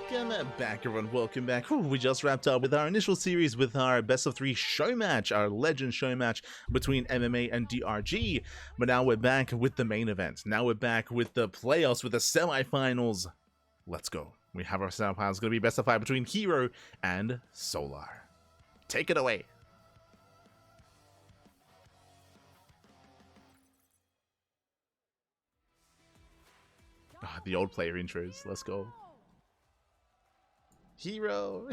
Welcome back, everyone. Welcome back. Whew, we just wrapped up with our initial series with our best of 3 show match, our legend show match between MMA and DRG. But now we're back with the main event. Now we're back with the playoffs, with the semifinals. Let's go. We have our semifinals. It's going to be best of 5 between herO and Solar. Take it away. The old player intros. Let's go. herO.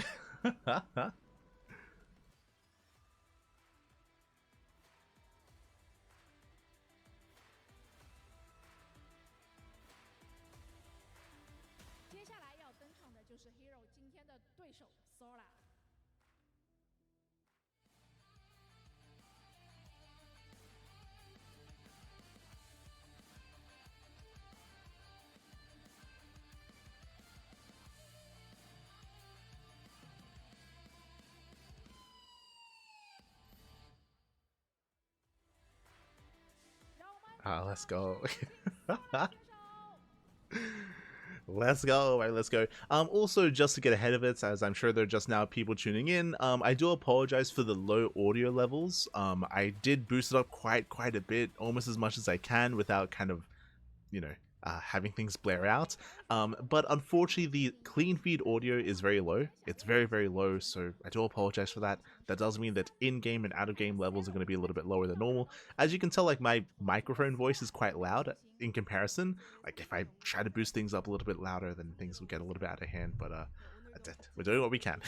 接下来要登场的就是 herO 今天的对手 Solar。Let's go. Let's go. Right, let's go. Also, just to get ahead of it, as I'm sure there are just now people tuning in, I do apologize for the low audio levels. I did boost it up quite a bit, almost as much as I can without kind of, you know, having things blare out. But unfortunately, the clean feed audio is very low. It's very low, so I do apologize for that. That does mean that in-game and out-of-game levels are going to be a little bit lower than normal. As you can tell, like, my microphone voice is quite loud in comparison. Like, if I try to boost things up a little bit louder, then things will get a little bit out of hand, but we're doing what we can.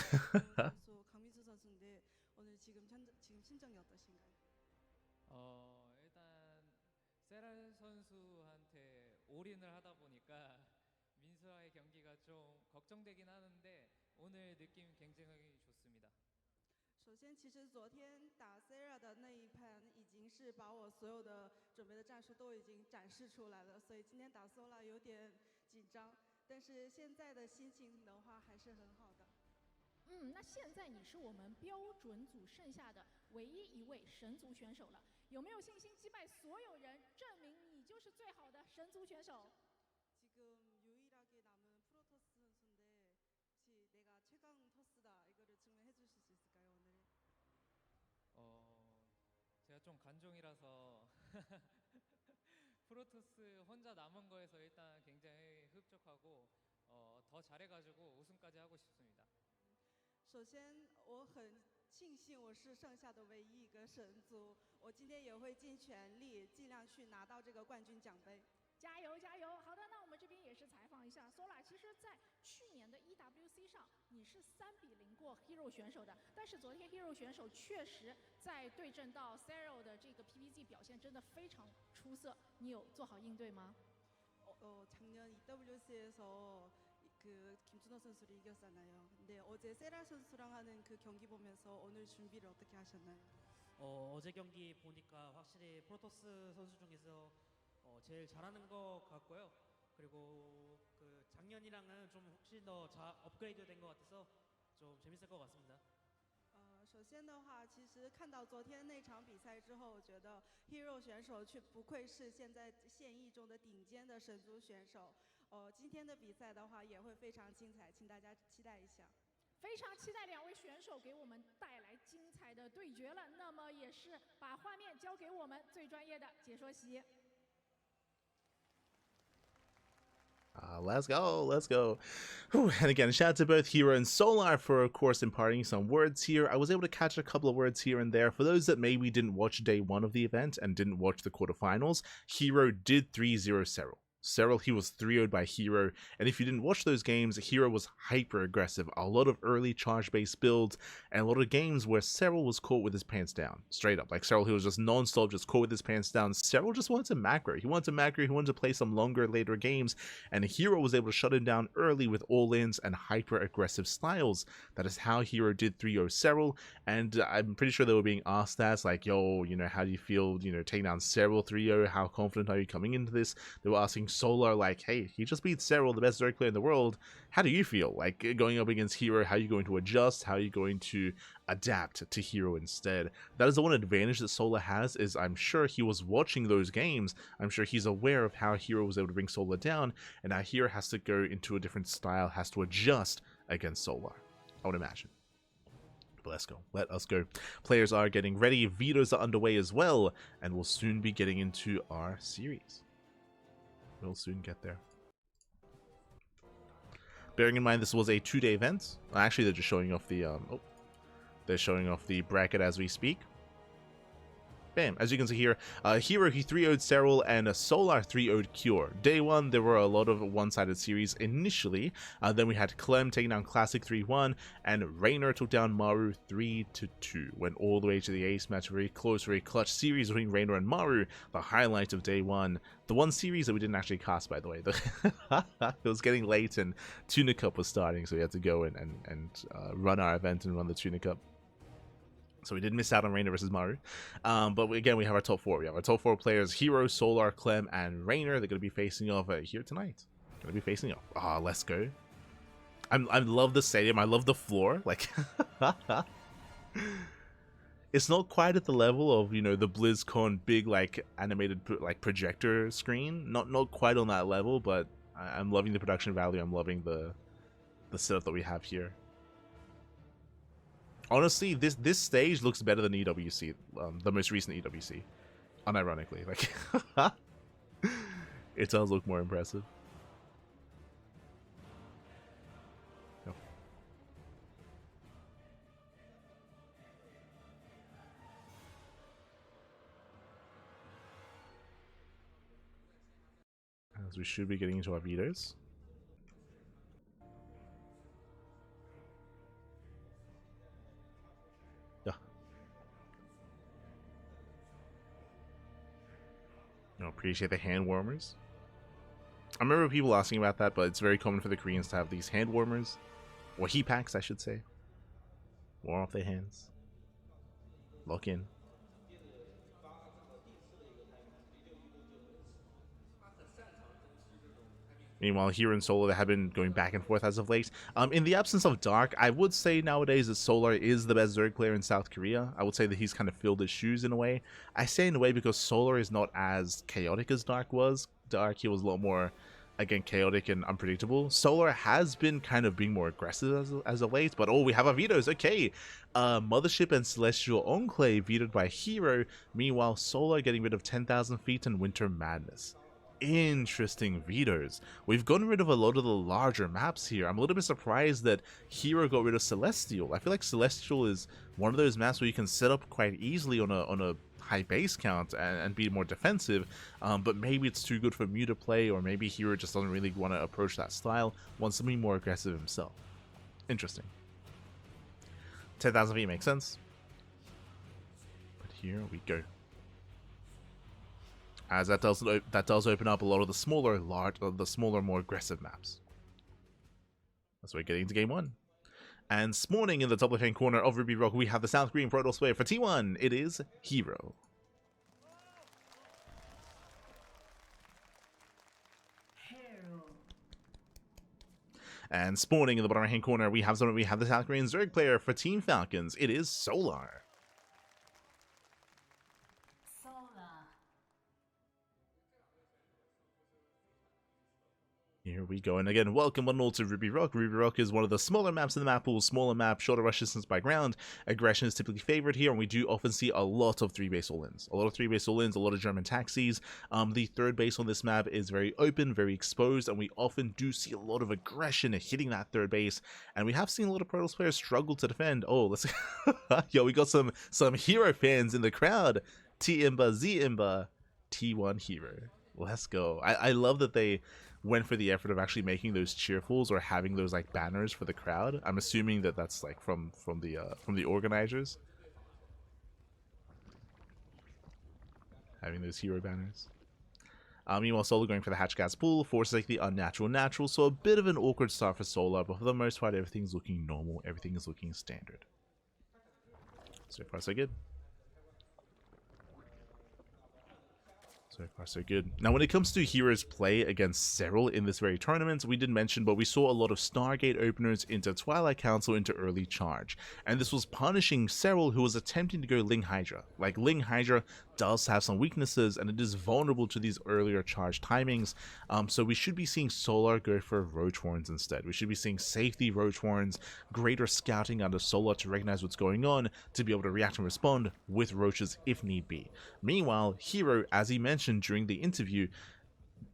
세랄 선수한테 올인을 하다 보니까 민수와의 경기가 좀 걱정되긴 하는데 오늘 느낌 굉장히 좋습니다. 首先，其实昨天打 Sarah 的那一盘已经是把我所有的准备的战术都已经展示出来了，所以今天打 Sola 有点紧张，但是现在的心情的话还是很好的。那现在你是我们标准组剩下的唯一一位神族选手了，有没有信心击败所有人，证明你就是最好的神族选手？ 지금 유일하게 남은 프로토스 선수인데 혹시 내가 최강 토스다 이거를 증명해 주실 수 있을까요 오늘? 제가 좀 관종이라서 프로토스 혼자 남은 거에서 일단 굉장히 흡족하고 더 잘해가지고 우승까지 하고 싶습니다. 首先，我很庆幸我是剩下的唯一一个神族，我今天也会尽全力，尽量去拿到这个冠军奖杯。加油加油！好的，那我们这边也是采访一下 Sola。其实，在去年的 EWC 上，你是3-0过 herO 选手的，但是昨天 herO 选手确实在对阵到 StarCraft 的这个 PvZ 表现真的非常出色，你有做好应对吗？ 작년 EWC에서 그 김준호 선수를 이겼잖아요. 근데 어제 세라 선수랑 하는 그 경기 보면서 오늘 준비를 어떻게 하셨나요? 어제 경기 보니까 확실히 프로토스 선수 중에서 제일 잘하는 것 같고요. 그리고 그 작년이랑은 좀 훨씬 더 업그레이드 된 것 같아서 좀 재밌을 것 같습니다. 首先的话，其实看到昨天那场比赛之后，我觉得 herO 选手却不愧是现在现役中的顶尖的神族选手。今天的比赛的话也会非常精彩，请大家期待一下。非常期待两位选手给我们带来精彩的对决了。那么也是把画面交给我们最专业的解说席。 Let's go, let's go. Whew. And again, shout out to both herO and Solar for, of course, imparting some words here. I was able to catch a couple of words here and there. For those that maybe didn't watch day 1 of the event and didn't watch the quarterfinals, herO did 3-0 Serral. Serral, he was 3-0'd by herO, and if you didn't watch those games, herO was hyper aggressive. A lot of early charge-based builds, and a lot of games where Serral was caught with his pants down. Straight up. Like, Serral, he was just non-stop, just caught with his pants down. Serral just wanted to macro. He wanted to play some longer, later games, and herO was able to shut him down early with all-ins and hyper-aggressive styles. That is how herO did 3-0 Serral, and I'm pretty sure they were being asked that, like, yo, you know, how do you feel, you know, taking down Serral 3-0? How confident are you coming into this? They were asking Solar like, hey, he just beat Serral, the best Zerg player in the world. How do you feel? Like, going up against herO, how are you going to adjust? How are you going to adapt to herO instead? That is the one advantage that Solar has, is I'm sure he was watching those games. I'm sure he's aware of how herO was able to bring Solar down, and now herO has to go into a different style, has to adjust against Solar, I would imagine. But let's go. Let us go. Players are getting ready. Vetoes are underway as well, and we'll soon be getting into our series. We'll soon get there. Bearing in mind this was a 2-day event. Actually, they're just showing off the they're showing off the bracket as we speak. Bam, as you can see here, herO, he 3-0'd Serral, and Solar 3-0'd Cure. Day 1, there were a lot of one-sided series initially. Then we had Clem taking down Classic 3-1, and Raynor took down Maru 3-2. Went all the way to the ace match, very close, very clutch series between Raynor and Maru, the highlight of day 1. The one series that we didn't actually cast, by the way. It was getting late, and Tuna Cup was starting, so we had to go and run our event and run the Tuna Cup. So we did miss out on Raynor versus Maru. But again, we have our top 4. We have our top 4 players, herO, Solar, Clem, and Raynor. They're going to be facing off here tonight. Going to be facing off. Ah, let's go. I love the stadium. I love the floor. Like, it's not quite at the level of, you know, the BlizzCon big, like, animated, like, projector screen. Not quite on that level, but I'm loving the production value. I'm loving the setup that we have here. Honestly, this stage looks better than EWC, the most recent EWC, unironically. Like, it does look more impressive. No. As we should be getting into our vetoes. I appreciate the hand warmers. I remember people asking about that, but it's very common for the Koreans to have these hand warmers, or heat packs, I should say. Warm off their hands. Lock in. Meanwhile, here in Solar, they have been going back and forth as of late. In the absence of Dark, I would say nowadays that Solar is the best Zerg player in South Korea. I would say that he's kind of filled his shoes in a way. I say in a way because Solar is not as chaotic as Dark was. Dark, he was a lot more, again, chaotic and unpredictable. Solar has been kind of being more aggressive as of late, but oh, we have our vetoes. Okay, Mothership and Celestial Enclave vetoed by herO. Meanwhile, Solar getting rid of 10,000 feet and Winter Madness. Interesting vetoes. We've gotten rid of a lot of the larger maps here. I'm a little bit surprised that herO got rid of Celestial. I feel like Celestial is one of those maps where you can set up quite easily on a high base count and be more defensive, but maybe it's too good for Mew to play, or maybe herO just doesn't really want to approach that style, wants something more aggressive himself. Interesting. 10,000 feet makes sense. But here we go. As that does open up a lot of the smaller, more aggressive maps. That's why we're getting into game 1. And spawning in the top left-hand corner of Ruby Rock, we have the South Korean Protoss player for T1. It is herO. And spawning in the bottom right-hand corner, we have the South Korean Zerg player for Team Falcons. It is Solar. Here we go, and again, welcome one and all to Ruby Rock. Ruby Rock is one of the smaller maps in the map pool, smaller map, shorter rush distance by ground. Aggression is typically favored here, and we do often see a lot of 3-base all-ins. A lot of 3-base all-ins, a lot of German taxis. The third base on this map is very open, very exposed, and we often do see a lot of aggression hitting that third base. And we have seen a lot of Protoss players struggle to defend. Oh, let's yo, we got some herO fans in the crowd. T-Imba, Z-Imba, T1 herO. Let's go. I love that they went for the effort of actually making those cheerfuls or having those like banners for the crowd. I'm assuming that that's like from the organizers, having those herO banners. Meanwhile, Solar going for the Hatch Gas pool forces like the unnatural natural, so a bit of an awkward start for Solar, but for the most part everything's looking normal, everything is looking standard. So far so good. So far, so good. Now, when it comes to hero's play against several in this very tournament, we did mention, but we saw a lot of Stargate openers into Twilight Council into early charge. And this was punishing several who was attempting to go Ling Hydra. Like, Ling Hydra does have some weaknesses, and it is vulnerable to these earlier charge timings. So we should be seeing Solar go for Roach Warrens instead. We should be seeing safety Roach Warrens, greater scouting under Solar to recognize what's going on, to be able to react and respond with Roaches if need be. Meanwhile, herO, as he mentioned during the interview,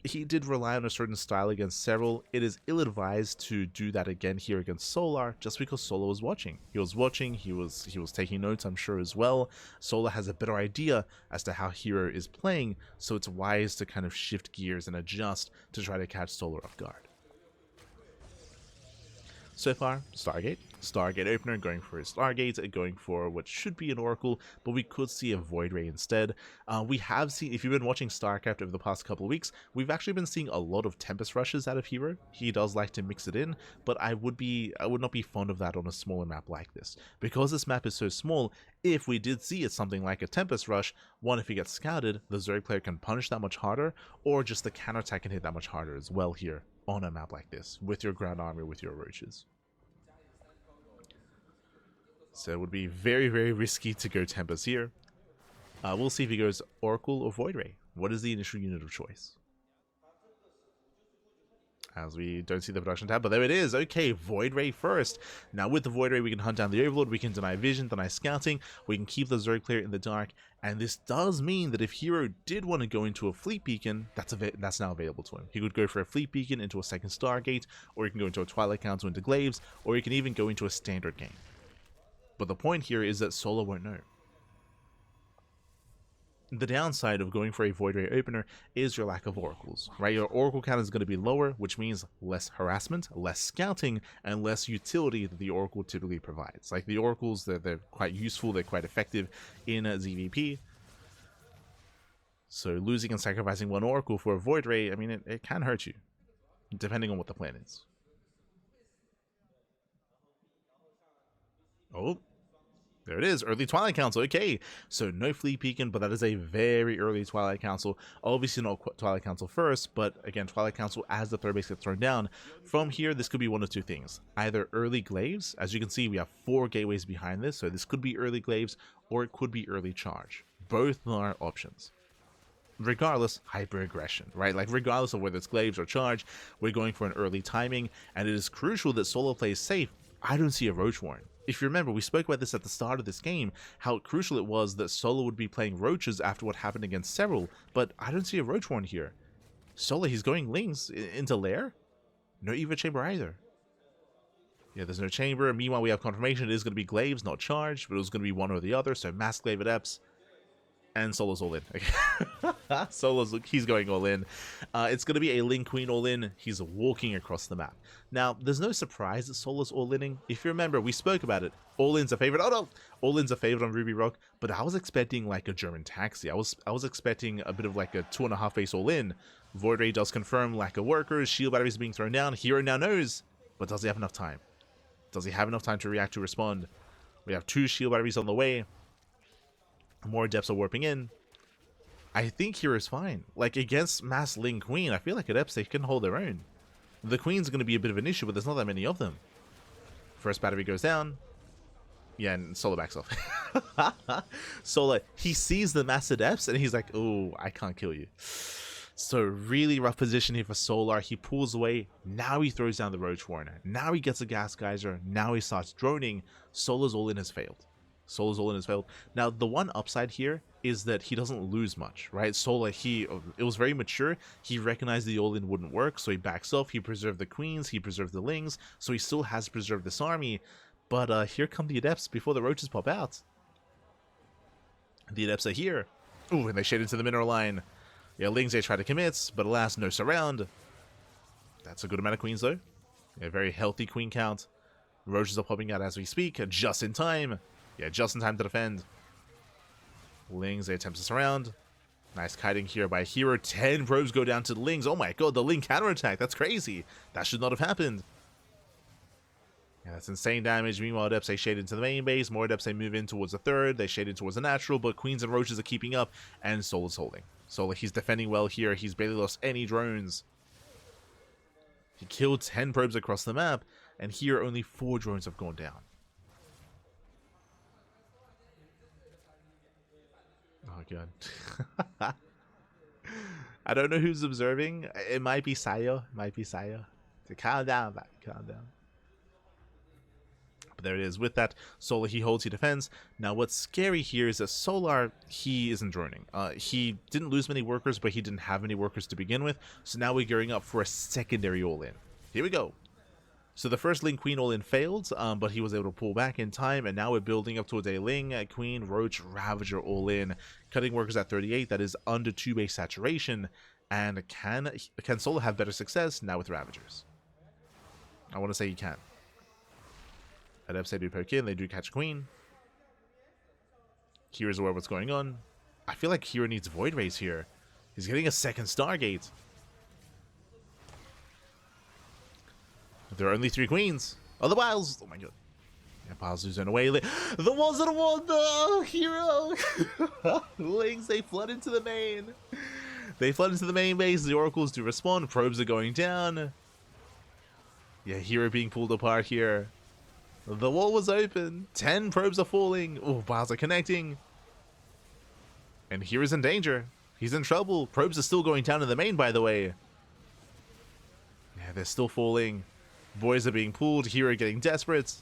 he did rely on a certain style against several. It is ill-advised to do that again here against Solar, just because Solar was watching. He was watching, he was taking notes, I'm sure, as well. Solar has a better idea as to how herO is playing, so it's wise to kind of shift gears and adjust to try to catch Solar off guard. So far, Stargate opener, going for his Stargate, going for what should be an Oracle, but we could see a Void Ray instead. We have seen, if you've been watching StarCraft over the past couple of weeks, we've actually been seeing a lot of Tempest Rushes out of herO. He does like to mix it in, but I would not be fond of that on a smaller map like this. Because this map is so small, if we did see it something like a Tempest Rush, one, if he gets scouted, the Zerg player can punish that much harder, or just the counterattack can hit that much harder as well here on a map like this, with your ground army, with your Roaches. So it would be very, very risky to go Tempest here. We'll see if he goes Oracle or Void Ray. What is the initial unit of choice? As we don't see the production tab, but there it is. Okay, Void Ray first. Now with the Void Ray, we can hunt down the Overlord, we can deny vision, deny scouting, we can keep the Zerg player in the dark, and this does mean that if herO did want to go into a Fleet Beacon, that's now available to him. He could go for a Fleet Beacon into a second Stargate, or he can go into a Twilight Council into Glaives, or he can even go into a standard game. But the point here is that Solar won't know. The downside of going for a Void Ray opener is your lack of oracles, right? Your oracle count is going to be lower, which means less harassment, less scouting, and less utility that the oracle typically provides. Like the oracles, they're quite useful, they're quite effective in ZVP. So losing and sacrificing one oracle for a Void Ray, I mean, it can hurt you, depending on what the plan is. Oh. There it is, early Twilight Council. Okay, so no Fleet Beacon, but that is a very early Twilight Council. Obviously not Twilight Council first, but again, Twilight Council as the third base gets thrown down. From here, this could be one of two things. Either early Glaives, as you can see, we have 4 gateways behind this, so this could be early Glaives, or it could be early Charge. Both are options. Regardless, hyper aggression, right? Like regardless of whether it's Glaives or Charge, we're going for an early timing, and it is crucial that Solo plays safe. I don't see a Roach Warren. If you remember, we spoke about this at the start of this game, how crucial it was that Solo would be playing Roaches after what happened against several, but I don't see a Roach Warren here. Solo, he's going Lings into Lair? No Eva Chamber either. Yeah, there's no Chamber. Meanwhile, we have confirmation it is going to be Glaives, not Charged, but it was going to be one or the other, so Mass Glaive Adepts. And Solo's all in. Okay. He's going all in. It's going to be a Ling Queen all in. He's walking across the map. Now, there's no surprise that Solo's all inning. If you remember, we spoke about it. All in's a favorite. Oh no! All in's a favorite on Ruby Rock, but I was expecting like a German taxi. I was expecting a bit of like a 2.5 base all in. Void Ray does confirm lack of workers. Shield batteries being thrown down. herO now knows, but does he have enough time? Does he have enough time to react, to respond? We have 2 shield batteries on the way. More Adepts are warping in. I think hero's fine. Like, against Mass Ling Queen, I feel like Adepts, they can hold their own. The Queen's going to be a bit of an issue, but there's not that many of them. First battery goes down. Yeah, and Solo backs off. Solo, he sees the Mass Adepts, and he's like, oh, I can't kill you. So, really rough position here for Solar. He pulls away. Now he throws down the Roach Warren. Now he gets a Gas Geyser. Now he starts droning. Solar's all in has failed. Solo's all in has failed. Now, the one upside here is that he doesn't lose much, right? Solar, it was very mature. He recognized the all-in wouldn't work, so he backs off. He preserved the Queens. He preserved the Lings. So he still has preserved this army. But here come the Adepts before the Roaches pop out. The Adepts are here. Ooh, and they shade into the mineral line. Yeah, Lings, they try to commit, but alas, no surround. That's a good amount of Queens, though. A very healthy Queen count. Roaches are popping out as we speak, just in time. Yeah, just in time to defend. Lings, they attempt to surround. Nice kiting here by herO. 10 probes go down to the Lings. Oh my god, the Ling counterattack. That's crazy. That should not have happened. Yeah, Yeah, that's insane damage. Meanwhile, Adepts shade into the main base. More Adepts move in towards the third. They shade in towards the natural, but Queens and Roaches are keeping up, and Solar's holding. Solar, he's defending well here. He's barely lost any drones. He killed 10 probes across the map, and here only 4 drones have gone down. Oh, God. I don't know who's observing. It might be Sayo. It might be Sayo. So calm down, back. Calm down. But there it is. With that, Solar, he holds, he defends. Now, what's scary here is that Solar, he isn't droning. He didn't lose many workers, but he didn't have any workers to begin with. So now we're gearing up for a secondary all-in. Here we go. So the first Ling Queen all-in failed, but he was able to pull back in time, and now we're building up towards a Ling, Queen, Roach, Ravager all-in. Cutting workers at 38, that is under 2 base saturation. And can Solar have better success now with Ravagers? I want to say he can. Adepts, they do poke in, they do catch Queen. Here's aware of what's going on. I feel like Hero needs Void Rays here. He's getting a second Stargate. There are only 3 Queens. Oh, the Wiles! Oh my god. Yeah, Piles losing away. The walls of the wall! No! Hero! Lings, they flood into the main. They flood into the main base. The Oracles do respond. Probes are going down. Yeah, Hero being pulled apart here. The wall was open. 10 probes are falling. Oh, Wiles are connecting. And Hero's in danger. He's in trouble. Probes are still going down in the main, by the way. Yeah, they're still falling. Boys are being pulled. Hero getting desperate.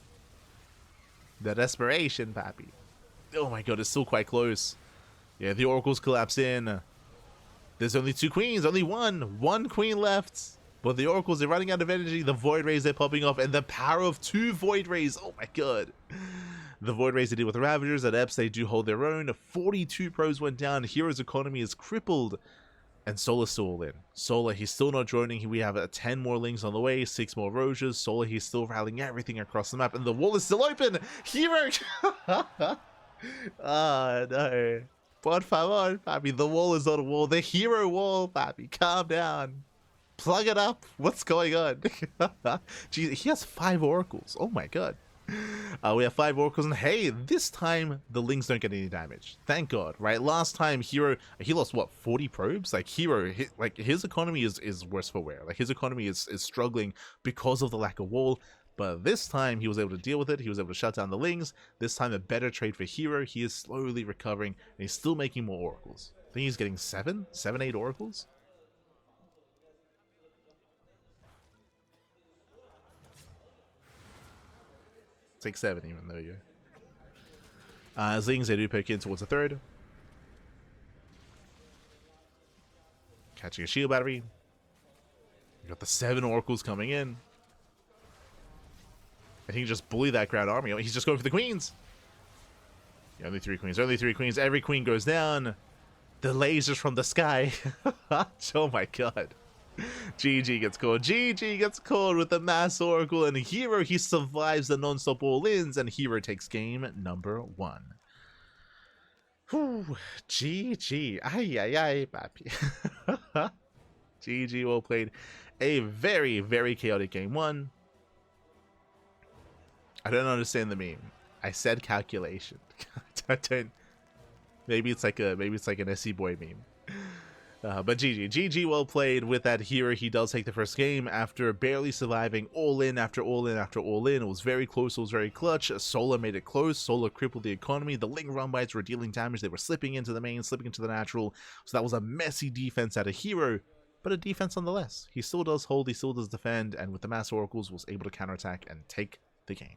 The desperation, pappy. Oh my god, it's still quite close. Yeah, the Oracles collapse in. There's only 2 Queens. Only one. 1 Queen left. But the Oracles are running out of energy. The Void Rays are popping off. And the power of 2 Void Rays. Oh my god. The Void Rays, they deal with the Ravagers. Adepts, they do hold their own. 42 pros went down. Hero's economy is crippled. And Solar's still all in. Solar, he's still not droning. We have 10 more Lings on the way. 6 more Roges. Solar, he's still rallying everything across the map. And the wall is still open. Hero. Ah, no. Por favor, papi. The wall is not a wall. The Hero wall, papi. Calm down. Plug it up. What's going on? Jeez, he has 5 Oracles. Oh my god. We have 5 Oracles, and hey, this time the Lings don't get any damage. Thank god, right? Last time Hero, he lost what, 40 probes? Like Hero, his economy is worse for wear. Like his economy is struggling because of the lack of wall. But this time he was able to deal with it. He was able to shut down the Lings. This time a better trade for Hero. He is slowly recovering, and he's still making more Oracles. I think he's getting 7, 8 Oracles. Take 7 even, there you go. Zings, they do poke in towards the third. Catching a shield battery. We got the 7 Oracles coming in. I think he just bullied that ground army. He's just going for the Queens. Yeah, only 3 Queens, only 3 Queens. Every Queen goes down. The lasers from the sky. Oh my god. GG gets called. GG gets called with the mass Oracle, and Hero, he survives the non-stop all-ins, and Hero takes game number 1. Whew. GG. Ay, ay, ay, papi. GG, well played. A very, very chaotic game 1. I don't understand the meme. I said calculation. I don't. Maybe it's like an SC boy meme. But GG, well played. With that, Hero, he does take the first game after barely surviving all in after all in after all in. It was very close, it was very clutch. Solar made it close. Solar crippled the economy. The Ling run bites were dealing damage. They were slipping into the main, slipping into the natural. So that was a messy defense out of Hero, but a defense nonetheless. He still does hold, he still does defend, and with the mass Oracles was able to counterattack and take the game.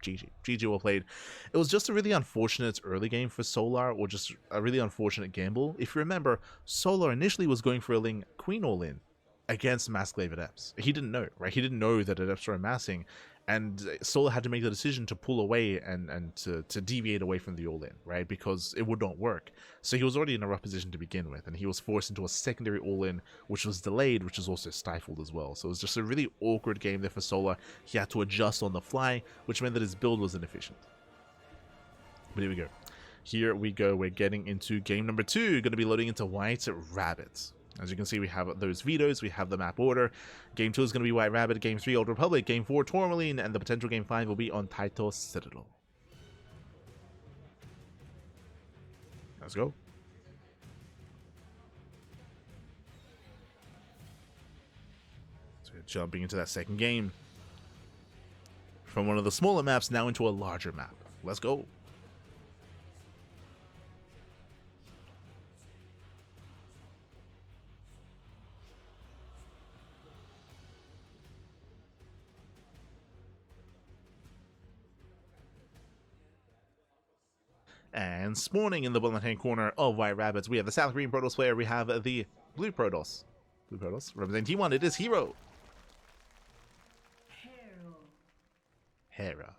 GG, well played. It was just a really unfortunate early game for Solar, or just a really unfortunate gamble. If you remember, Solar initially was going for a Ling Queen all-in against Massglaive Adepts. He didn't know, right? He didn't know that Adepts were amassing, and Solar had to make the decision to pull away and to deviate away from the all-in, right? Because it would not work. So he was already in a rough position to begin with, and he was forced into a secondary all-in, which was delayed, which was also stifled as well. So it was just a really awkward game there for Solar. He had to adjust on the fly, which meant that his build was inefficient. But here we go. Here we go. We're getting into game number 2. Going to be loading into White Rabbit. As you can see, we have those vetoes, we have the map order. Game 2 is going to be White Rabbit, Game 3 Old Republic, Game 4 Tourmaline, and the potential Game 5 will be on Taito Citadel. Let's go. So we're jumping into that second game. From one of the smaller maps now into a larger map. Let's go. And spawning in the bottom left-hand corner of White Rabbits, we have the South Green Protoss player, we have the Blue Protoss. Blue Protoss, representing T1, it is herO. herO.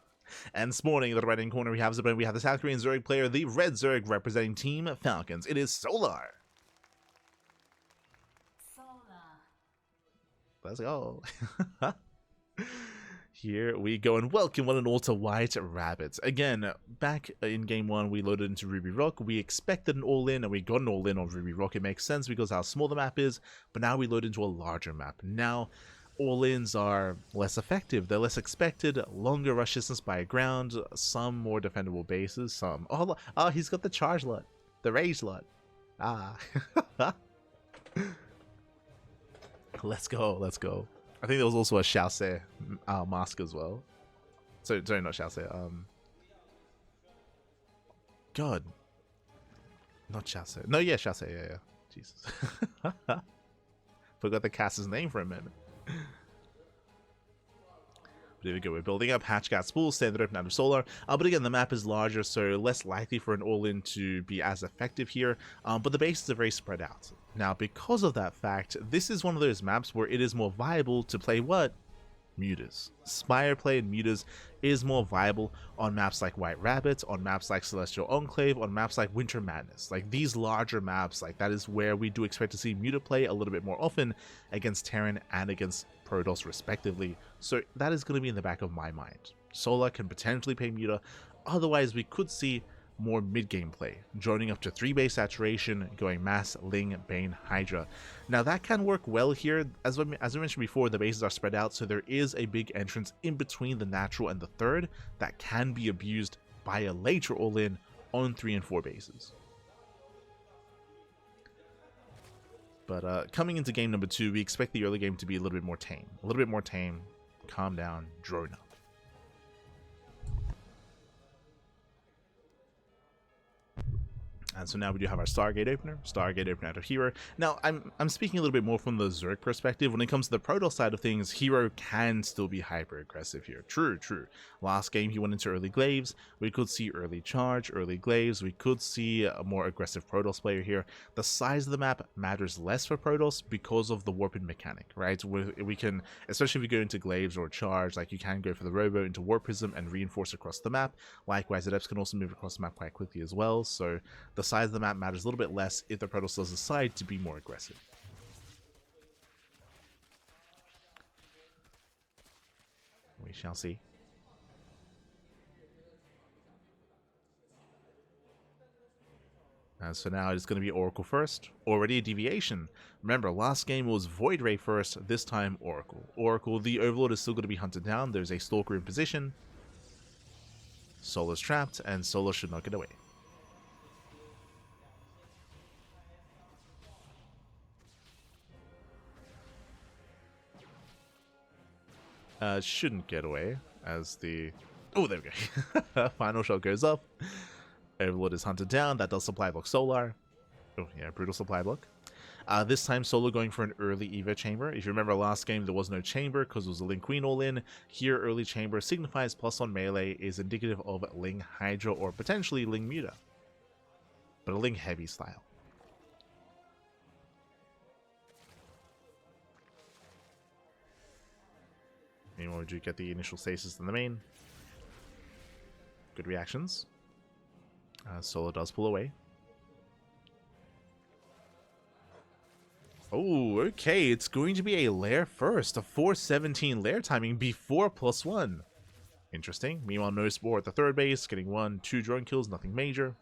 And spawning in the right-hand corner, we have the South Korean Zerg player, the Red Zerg, representing Team Falcons. It is Solar. Let's go. Here we go, and welcome one and all to White Rabbits. Again, back in Game 1, we loaded into Ruby Rock. We expected an all-in, and we got an all-in on Ruby Rock. It makes sense because how small the map is, but now we load into a larger map. Now, all-ins are less effective. They're less expected, longer rush distance by ground, some more defendable bases, some... Oh, he's got the charge lot, the rage lot. Ah. Let's go, let's go. I think there was also a Xiaoxie mask as well. Sorry, not Xiaoxie. God. Not Xiaoxie. No, yeah, Xiaoxie, yeah. Jesus. Forgot the cast's name for a minute. But here we go, we're building up Hatchcat Spool, standard open out of Solar. But again, the map is larger, so less likely for an all-in to be as effective here. But the bases are very spread out. Now, because of that fact, this is one of those maps where it is more viable to play what? Mutas. Spire play and Mutas is more viable on maps like White Rabbit, on maps like Celestial Enclave, on maps like Winter Madness. Like these larger maps, like that is where we do expect to see Muta play a little bit more often against Terran and against Protoss respectively. So that is going to be in the back of my mind. Solar can potentially play Muta, otherwise we could see more mid-game play, joining up to 3 base saturation, going Mass, Ling, Bane, Hydra. Now that can work well here. As I mentioned before, the bases are spread out, so there is a big entrance in between the natural and the third that can be abused by a later all-in on 3 and 4 bases. But coming into game number 2, we expect the early game to be a little bit more tame. Calm down, drone up. And so now we do have our Stargate opener out of herO. Now, I'm speaking a little bit more from the Zerg perspective. When it comes to the Protoss side of things, herO can still be hyper aggressive here. True. Last game he went into early Glaives. We could see early charge, early Glaives. We could see a more aggressive Protoss player here. The size of the map matters less for Protoss because of the warping mechanic, right? We can, especially if we go into Glaives or charge, like you can go for the Robo into Warp Prism and reinforce across the map. Likewise, Adepts can also move across the map quite quickly as well. So the size of the map matters a little bit less if the Protoss does decide to be more aggressive. We shall see. And so now it's going to be Oracle first. Already a deviation. Remember, last game was Void Ray first, this time Oracle. Oracle, the Overlord is still going to be hunted down. There's a Stalker in position. Solar's trapped, and Solar should not get away. Shouldn't get away as the... Oh, there we go. Final shot goes up. Overlord is hunted down. That does supply block Solar. Oh, yeah, brutal supply block. This time, Solar going for an early Evo chamber. If you remember last game, there was no chamber because it was a Ling Queen all-in. Here, early chamber signifies plus on melee is indicative of Ling Hydra or potentially Ling Muta. But a Ling heavy style. Meanwhile, we do get the initial stasis in the main. Good reactions. Solar does pull away. Oh, okay. It's going to be a lair first. A 417 lair timing before +1. Interesting. Meanwhile, no Spore at the third base. Getting 1, 2 drone kills. Nothing major.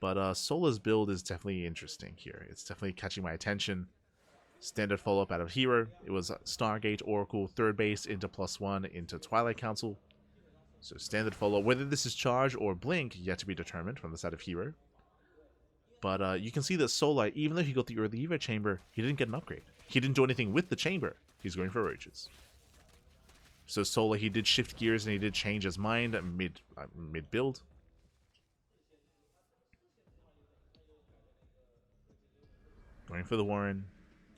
But Solar's build is definitely interesting here. It's definitely catching my attention. Standard follow-up out of herO. It was Stargate, Oracle, third base into +1 into Twilight Council. So standard follow-up. Whether this is Charge or Blink, yet to be determined from the side of herO. But you can see that Solar, even though he got the early Evo chamber, he didn't get an upgrade. He didn't do anything with the chamber. He's going for roaches. So Solar, he did shift gears and he did change his mind mid-build. Going for the Warren.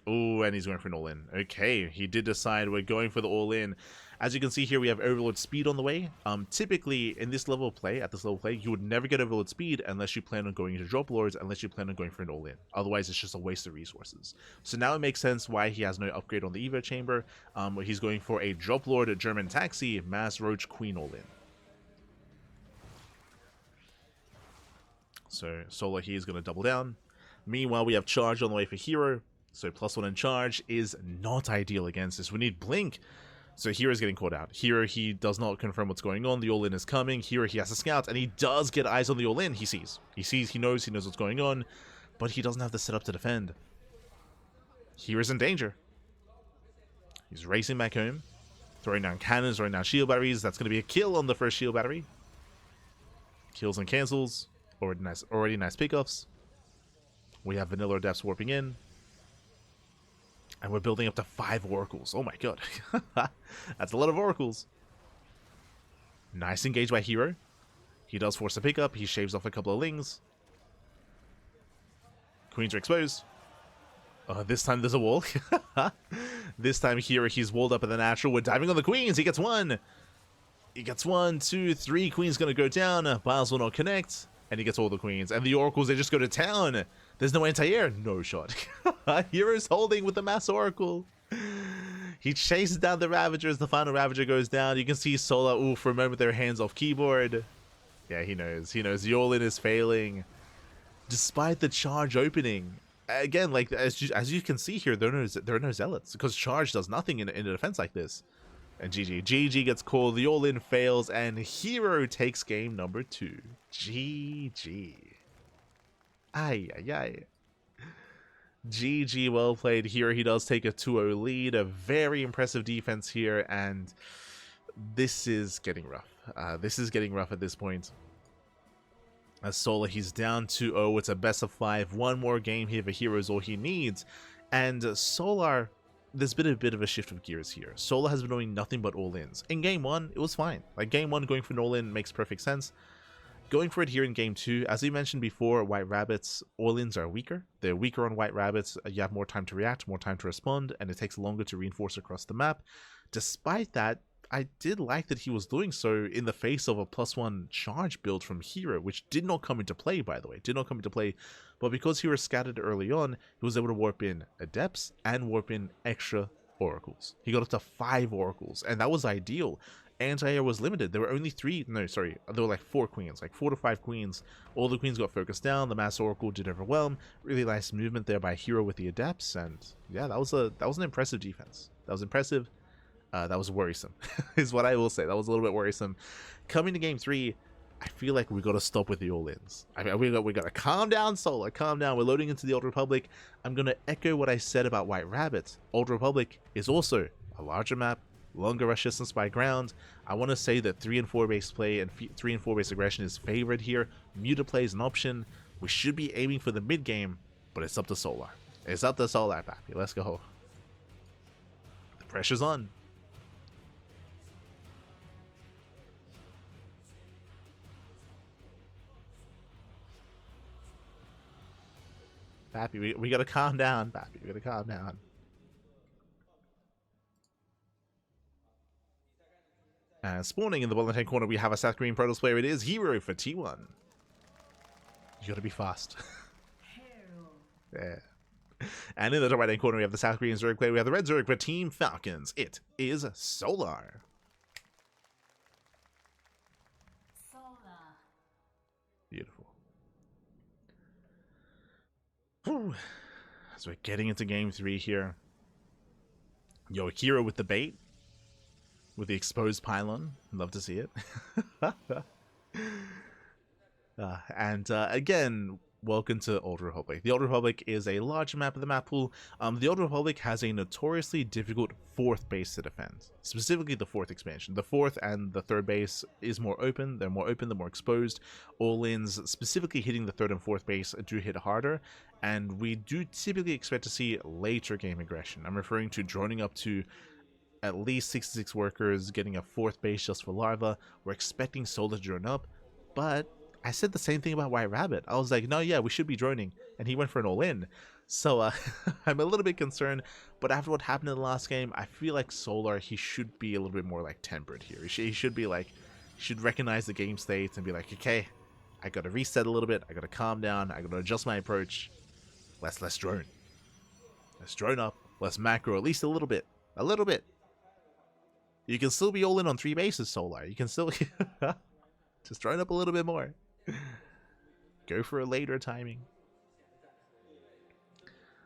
Oh, and he's going for an all-in. Okay, he did decide we're going for the all-in. As you can see here, we have Overlord Speed on the way. Typically, in this level of play, you would never get Overlord Speed unless you plan on going into Drop Lords, unless you plan on going for an all-in. Otherwise, it's just a waste of resources. So now it makes sense why he has no upgrade on the Evo Chamber. He's going for a Drop Lord German Taxi, Mass Roach Queen all-in. So Solar here is going to double down. Meanwhile, we have Charge on the way for herO. So +1 in Charge is not ideal against this. We need Blink. So hero's getting caught out. herO, he does not confirm what's going on. The all-in is coming. herO, he has to scout, and he does get eyes on the all-in. He sees. He knows what's going on, but he doesn't have the setup to defend. herO's in danger. He's racing back home. Throwing down cannons, throwing down shield batteries. That's going to be a kill on the first shield battery. Kills and cancels. Already nice pickoffs. We have Vanilla Adepts warping in. And we're building up to 5 oracles. Oh my god. That's a lot of oracles. Nice engage by herO. He does force a pickup. He shaves off a couple of lings. Queens are exposed. This time there's a wall. This time herO, he's walled up in the natural. We're diving on the queens. He gets 1. He gets 1, 2, 3. Queens gonna go down. Biles will not connect. And he gets all the queens. And the oracles, they just go to town. There's no anti-air. No shot. herO's holding with the Mass Oracle. He chases down the Ravagers. The final Ravager goes down. You can see Solar, ooh, for a moment, their hands off keyboard. Yeah, he knows. He knows the all-in is failing. Despite the charge opening. Again, like, as you can see here, there are no zealots. Because charge does nothing in a defense like this. And GG gets called, the all-in fails, and herO takes game number 2. GG. Ay. GG, well played. herO, he does take a 2-0 lead. A very impressive defense here, and this is getting rough. This is getting rough at this point. As Solar, he's down 2-0. It's a best of 5. One more game here for herO is all he needs. And Solar, there's been a bit of a shift of gears here. Solar has been doing nothing but all-ins. In game 1, it was fine. Like, game 1, going for an all-in makes perfect sense. Going for it here in game 2, as we mentioned before, White Rabbits all-ins are weaker. They're weaker on White Rabbits. You have more time to react, more time to respond, and it takes longer to reinforce across the map. Despite that, I did like that he was doing so in the face of a +1 charge build from herO, which did not come into play, by the way. Did not come into play, but because he was scattered early on, he was able to warp in Adepts and warp in extra oracles. He got up to 5 oracles, and that was ideal. Anti-air was limited. There were only 3, no, sorry, there were like 4 queens, like 4 to 5 queens. All the queens got focused down. The Mass Oracle did overwhelm. Really nice movement there by herO with the Adepts, and yeah, that was an impressive defense. That was impressive. That was worrisome, is what I will say. That was a little bit worrisome. Coming to game 3, I feel like we got to stop with the all-ins. I mean, we got to calm down, Solar. Calm down. We're loading into the Old Republic. I'm going to echo what I said about White Rabbit. Old Republic is also a larger map, longer rush distance by ground. I want to say that 3 and 4 base play and 3 and 4 base aggression is favored here. Muta play is an option. We should be aiming for the mid game, but it's up to Solar. It's up to Solar, papi. Let's go. The pressure's on. Pappy, we gotta calm down, Pappy. We gotta calm down. And spawning in the bottom left-hand corner, we have a South Korean Protoss player. It is herO for T1. You gotta be fast. Yeah. And in the top right-hand corner, we have the South Korean Zerg player. We have the Red Zerg for Team Falcons. It is Solar. Beautiful. Whew. So we're getting into game 3 here. Yo, herO with the bait. With the exposed pylon. Love to see it. Again, welcome to Old Republic. The Old Republic is a large map of the map pool. The Old Republic has a notoriously difficult 4th base to defend, specifically the 4th expansion. The 4th and the 3rd base is more open, they're more exposed. All-ins, specifically hitting the 3rd and 4th base, do hit harder, and we do typically expect to see later game aggression. I'm referring to droning up to at least 66 workers, getting a 4th base just for larva. We're expecting Solar to drone up, but I said the same thing about White Rabbit. I was like, no, yeah, we should be droning, and he went for an all-in. So I'm a little bit concerned, but after what happened in the last game, I feel like Solar, he should be a little bit more like tempered here. He should be like, he should recognize the game state and be like, okay, I gotta reset a little bit, I gotta calm down, I gotta adjust my approach. Let's drone. Let's drone up, let's macro at least a little bit. A little bit. You can still be all in on 3 bases, Solar. You can still just drone up a little bit more. Go for a later timing.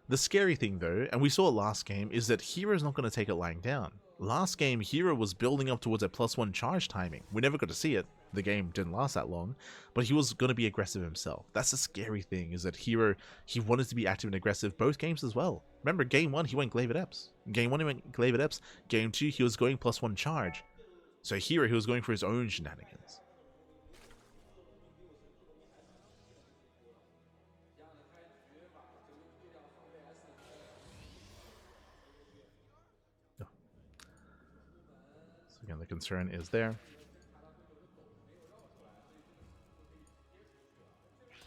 The scary thing though, and we saw last game, is that herO's not going to take it lying down. Last game, herO was building up towards a +1 charge timing. We never got to see it. The game didn't last that long, but he was going to be aggressive himself. That's the scary thing, is that herO, he wanted to be active and aggressive both games as well. Remember, game 1, he went Glaive at Eps. Game 1, he went Glaive at Eps. Game 2, he was going +1 charge. So herO, he was going for his own shenanigans. Again, the concern is there.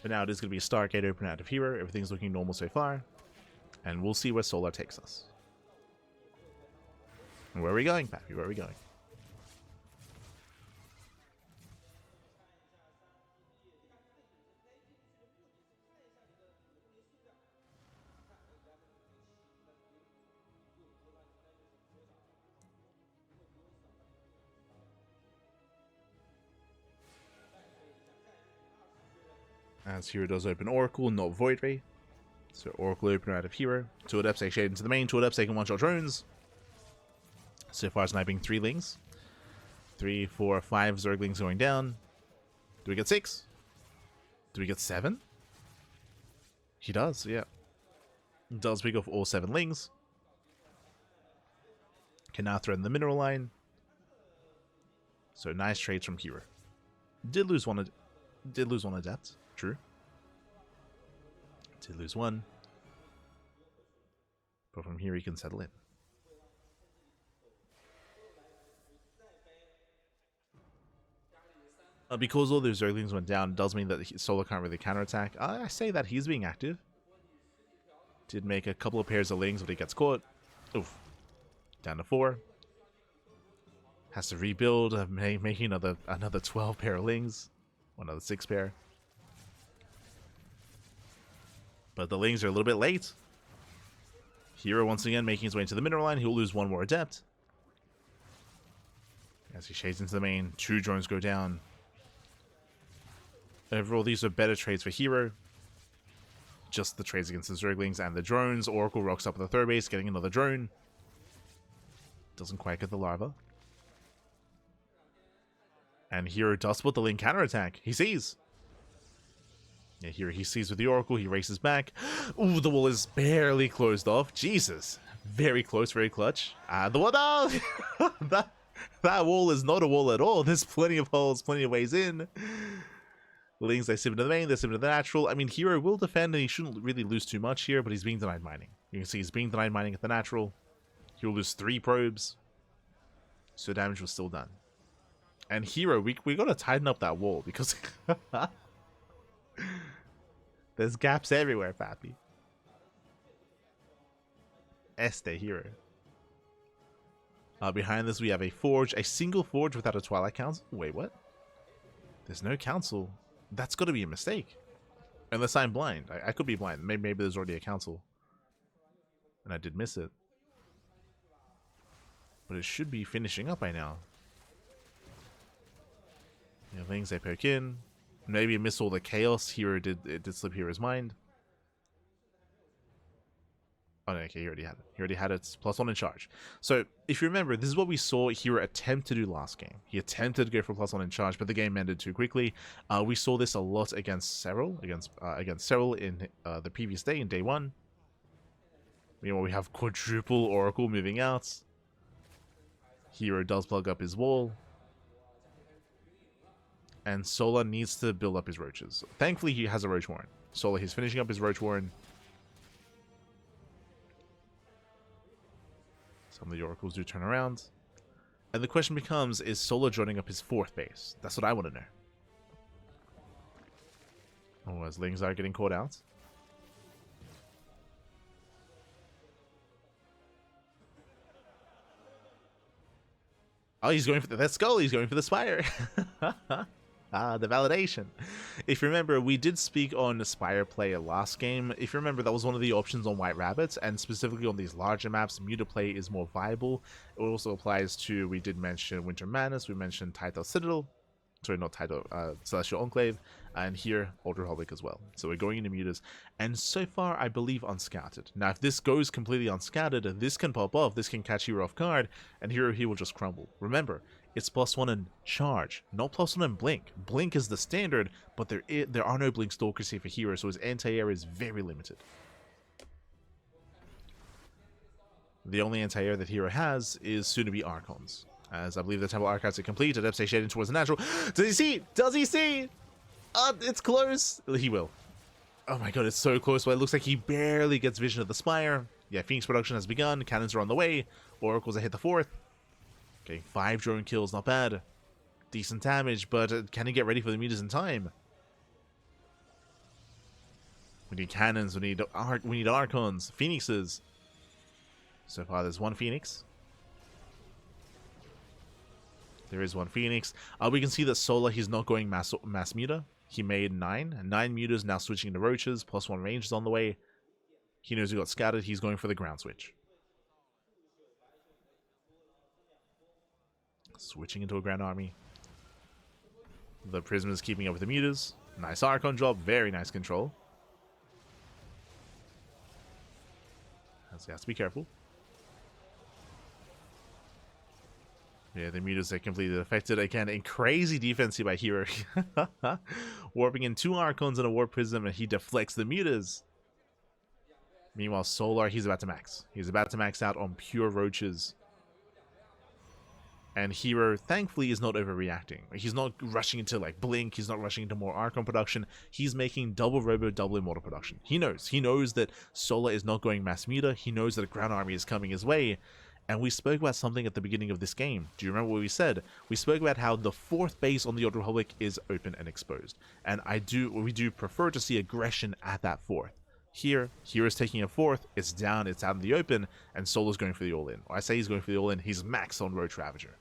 But now it is going to be a Stargate open out of herO. Everything's looking normal so far. And we'll see where Solar takes us. And where are we going, Pappy? Where are we going? As herO does open Oracle, not Void Ray. So Oracle opener out of herO. 2 Adepts, they shade into the main. 2 Adepts, they can one-shot drones. So far sniping 3 Lings. 3, 4, 5 Zerglings going down. Do we get 6? Do we get 7? He does, yeah. Does pick off all 7 Lings. Can now threaten the mineral line. So nice trades from herO. Did lose one Adept. True. Did lose 1. But from here he can settle in. Because all those Zerglings went down does mean that Solar can't really counterattack. I say that he's being active. Did make a couple of pairs of Lings, but he gets caught. Oof. Down to 4. Has to rebuild, making another 12 pair of Lings. Another 6 pair. But the Lings are a little bit late. herO once again making his way into the mineral line. He'll lose 1 more Adept. As he shades into the main, 2 drones go down. Overall, these are better trades for herO. Just the trades against the Zerglings and the drones. Oracle rocks up at the 3rd base, getting another drone. Doesn't quite get the larva. And herO does put the Ling counterattack. He sees. Yeah, here he sees with the Oracle. He races back. Ooh, the wall is barely closed off. Jesus. Very close, very clutch. The wall. No! that wall is not a wall at all. There's plenty of holes, plenty of ways in. Lings, they sim into the main, they sim into the natural. I mean, herO will defend and he shouldn't really lose too much here, but he's being denied mining. You can see he's being denied mining at the natural. He'll lose 3 probes. So damage was still done. And herO, we gotta tighten up that wall because there's gaps everywhere, Pappy. Este herO. Behind this we have a forge, a single forge without a Twilight Council. Wait, what? There's no council. That's got to be a mistake. Unless I'm blind. I could be blind. Maybe there's already a council. And I did miss it. But it should be finishing up by now. Yeah, Lings, they poke in. Maybe miss all the chaos. herO did slip herO's mind. Oh, no, okay, he already had it. He already had it. +1 in charge. So, if you remember, this is what we saw herO attempt to do last game. He attempted to go for +1 in charge, but the game ended too quickly. We saw this a lot against herO, against herO in the previous day, in day 1. Meanwhile, we have quadruple Oracle moving out. herO does plug up his wall. And Solar needs to build up his roaches. Thankfully, he has a roach warren. Solar, he's finishing up his roach warren. Some of the oracles do turn around. And the question becomes, is Solar joining up his 4th base? That's what I want to know. Oh, as Lings are getting caught out. Oh, he's going for that skull. He's going for the spire. The validation. If you remember, we did speak on Spire play last game. If you remember, that was one of the options on White Rabbits, and specifically on these larger maps, Muta play is more viable. It also applies to, we did mention Winter Madness, we mentioned Title Citadel, sorry, not Title, Celestial Enclave, and here, Old Republic as well. So we're going into Mutas, and so far, I believe unscouted. Now, if this goes completely unscouted, this can pop off, this can catch herO off guard, and herO he will just crumble. Remember, it's +1 in charge, not +1 in blink. Blink is the standard, but there are no blink stalkers here for herO, so his anti-air is very limited. The only anti-air that herO has is soon-to-be Archons, as I believe the Temple Archives are complete. Adepts shading towards the natural. Does he see? Does he see? It's close. He will. Oh my god, it's so close, but it looks like he barely gets vision of the spire. Yeah, Phoenix production has begun. Cannons are on the way. Oracles are hit the 4th. Okay, 5 drone kills, not bad. Decent damage, but can he get ready for the mutas in time? We need cannons, we need Archons, Phoenixes. So far, there's 1 Phoenix. There is 1 Phoenix. We can see that Solar, he's not going mass muta. He made 9. 9 mutas, now switching into roaches. +1 range is on the way. He knows he got scattered. He's going for the ground switch. Switching into a ground army. The Prism is keeping up with the mutas. Nice Archon drop. Very nice control. He has to be careful. Yeah, the mutas are completely affected. Again, in crazy defense here by herO. Warping in 2 Archons and a Warp Prism, and he deflects the mutas. Meanwhile, Solar, he's about to max. He's about to max out on pure roaches. And herO, thankfully, is not overreacting. He's not rushing into, like, Blink. He's not rushing into more Archon production. He's making double Robo, double Immortal production. He knows. He knows that Solar is not going mass muta. He knows that a ground army is coming his way. And we spoke about something at the beginning of this game. Do you remember what we said? We spoke about how the 4th base on the Old Republic is open and exposed. And we do prefer to see aggression at that 4th. Here, hero's taking a 4th, it's down, it's out in the open, and Solar's going for the all-in. Or I say he's going for the all-in, he's maxed on Roach Ravager.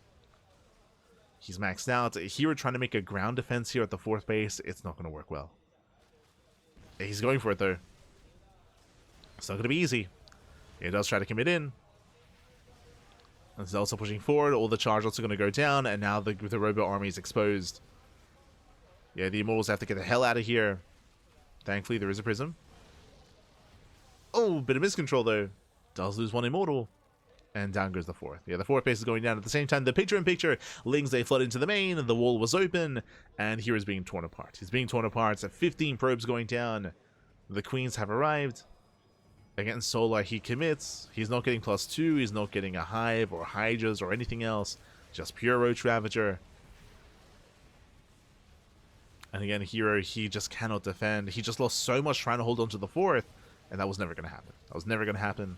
He's maxed out. herO trying to make a ground defense here at the 4th base, it's not going to work well. He's going for it though. It's not going to be easy. He does try to commit in. And he's also pushing forward, all the charge lots are going to go down, and now the Robo army is exposed. Yeah, the Immortals have to get the hell out of here. Thankfully, there is a Prism. Oh, bit of miscontrol though. Does lose 1 Immortal. And down goes the 4th. Yeah, the 4th base is going down at the same time. The picture-in-picture, Lings, they flood into the main, the wall was open, and here is being torn apart. He's being torn apart, so 15 probes going down. The Queens have arrived. Against Solar, he commits. He's not getting +2, he's not getting a Hive or Hydras or anything else. Just pure Roach Ravager. And again, herO, he just cannot defend. He just lost so much trying to hold on to the 4th, and that was never going to happen. That was never going to happen.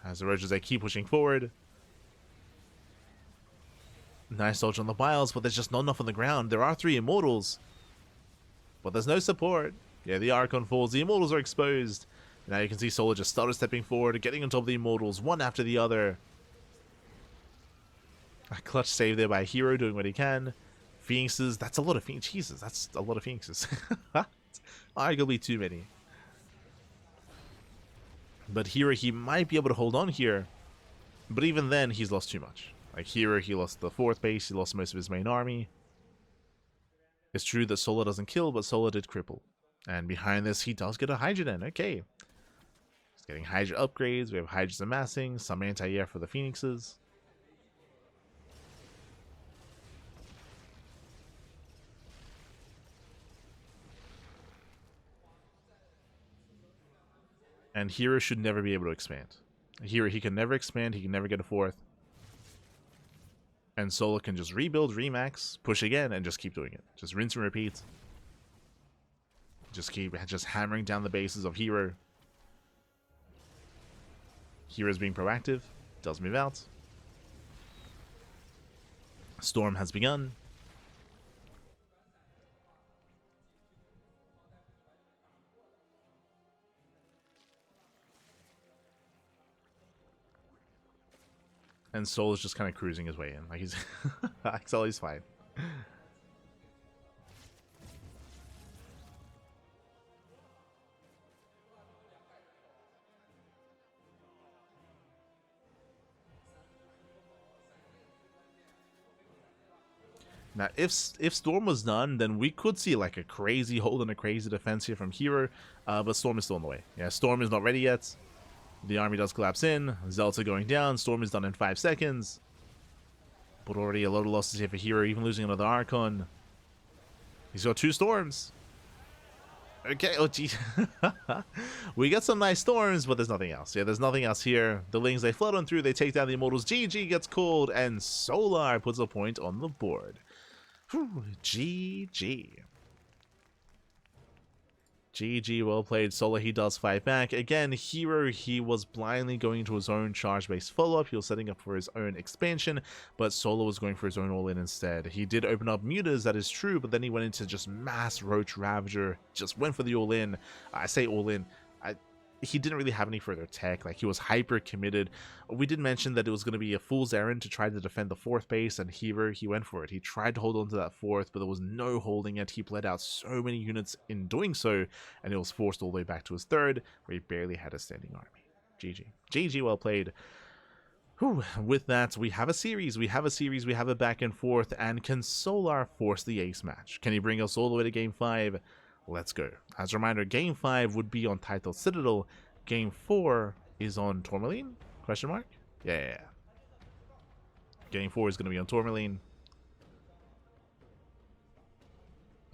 As the Roaches, they keep pushing forward. Nice dodge on the Biles, but there's just not enough on the ground. There are 3 Immortals, but there's no support. Yeah, the Archon falls. The Immortals are exposed. Now you can see Solar just started stepping forward, getting on top of the Immortals, one after the other. A clutch save there by herO, doing what he can. Phoenixes, that's a lot of Phoenixes. Jesus, that's a lot of Phoenixes. Arguably too many. But herO, he might be able to hold on here. But even then, he's lost too much. Like herO, he lost the 4th base, he lost most of his main army. It's true that Solar doesn't kill, but Solar did cripple. And behind this, he does get a Hydra then. Okay. He's getting Hydra upgrades. We have Hydras amassing. Some anti-air for the Phoenixes. And herO should never be able to expand. herO, he can never expand. He can never get a fourth. And Solar can just rebuild, remax, push again, and just keep doing it. Just rinse and repeat. Just keep hammering down the bases of herO. hero's being proactive. Does move out. Storm has begun. And Soul is just kind of cruising his way in. Like he's Axel, fine. Now, if Storm was done, then we could see like a crazy hold and a crazy defense here from herO, but Storm is still in the way. Yeah, Storm is not ready yet. The army does collapse in. Zelta going down. Storm is done in 5 seconds. But already a lot of losses here for herO, even losing another Archon. He's got 2 Storms. Okay, oh geez. We got some nice Storms, but there's nothing else. Yeah, there's nothing else here. The Lings, they flood on through. They take down the Immortals. GG gets called, and Solar puts a point on the board. Whew, GG. GG, well played. Solar, he does fight back. Again, herO, he was blindly going into his own charge-based follow-up. He was setting up for his own expansion, but Solar was going for his own all-in instead. He did open up mutas, that is true, but then he went into just mass Roach Ravager, just went for the all-in. I say all-in. He didn't really have any further tech. Like, he was hyper committed. We did mention that it was going to be a fool's errand to try to defend the 4th base, and herO, he went for it. He tried to hold on to that 4th, but there was no holding it. He bled out so many units in doing so, and it was forced all the way back to his 3rd, where he barely had a standing army. GG. GG, well played. Whew. With that, we have a series. We have a back and forth, and can Solar force the ace match? Can he bring us all the way to Game 5? Let's go. As a reminder, Game 5 would be on Title Citadel. Game 4 is on Tourmaline? Question mark? Yeah. Game 4 is going to be on Tourmaline.